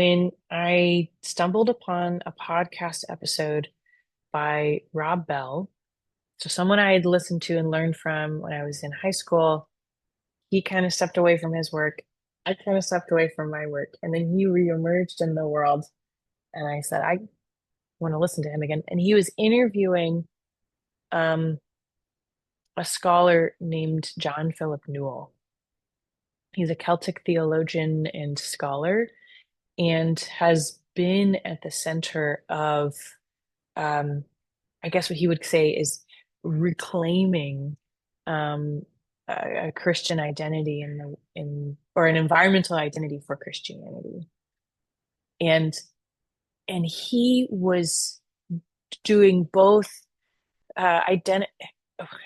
When I stumbled upon a podcast episode by Rob Bell, so someone I had listened to and learned from when I was in high school. He kind of stepped away from his work. I kind of stepped away from my work, and then he reemerged in the world. And I said, I want to listen to him again. And he was interviewing um, a scholar named John Philip Newell. He's a Celtic theologian and scholar, and has been at the center of um, I guess what he would say is reclaiming um, a Christian identity or an environmental identity for Christianity. And and he was doing both ident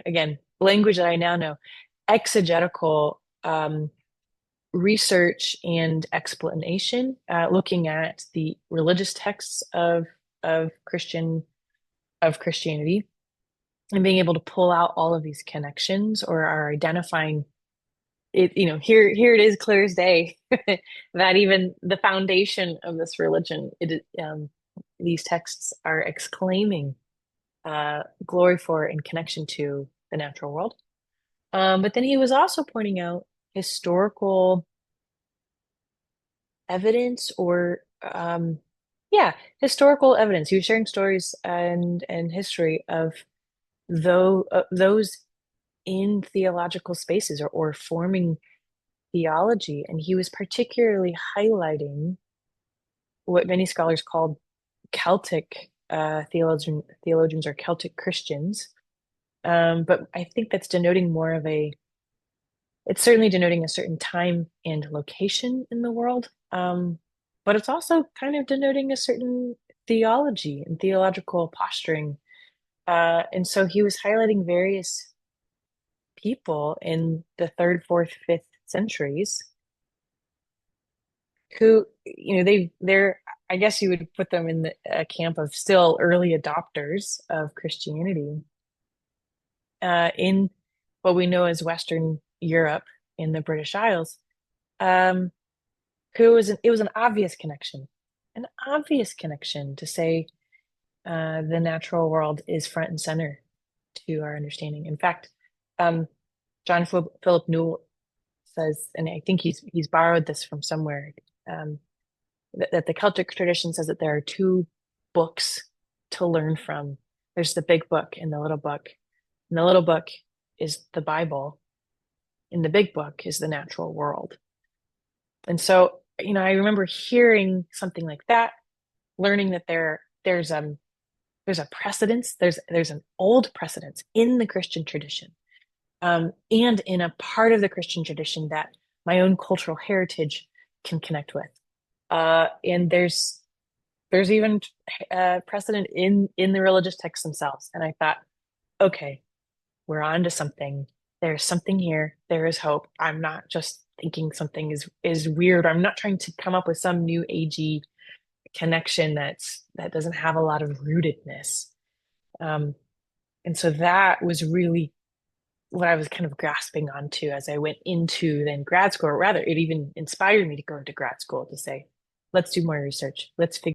again, language that I now know, exegetical research and explanation, looking at the religious texts of Christianity, and being able to pull out all of these connections, or are identifying it. Here it is, clear as day, that even the foundation of this religion, these texts are exclaiming glory for and connection to the natural world. But then he was also pointing out historical evidence, or yeah, historical evidence. He was sharing stories and history of those in theological spaces, or forming theology. And he was particularly highlighting what many scholars called Celtic theologians, or Celtic Christians. But I think that's denoting more of it's certainly denoting a certain time and location in the world. But it's also kind of denoting a certain theology and theological posturing. And so he was highlighting various people in the third, fourth, fifth centuries who, they're, I guess you would put them in the camp of still early adopters of Christianity, in what we know as Western Europe, in the British Isles. Um, it was an obvious connection to say the natural world is front and center to our understanding. In fact, um, Philip Newell says, and I think he's borrowed this from somewhere, um, that the Celtic tradition says that there are two books to learn from. There's the big book and the little book. And the little book is the Bible, and the big book is the natural world. And so, I remember hearing something like that, learning that there's a precedence, there's an old precedence in the Christian tradition, and in a part of the Christian tradition that my own cultural heritage can connect with. And there's even precedent in the religious texts themselves. And I thought, okay, we're on to something. There's something here. There is hope. I'm not just thinking something is weird. I'm not trying to come up with some new agey connection that doesn't have a lot of rootedness. Um, and so that was really what I was kind of grasping onto as I went into then grad school, or rather, it even inspired me to go into grad school, to say, let's do more research. Let's figure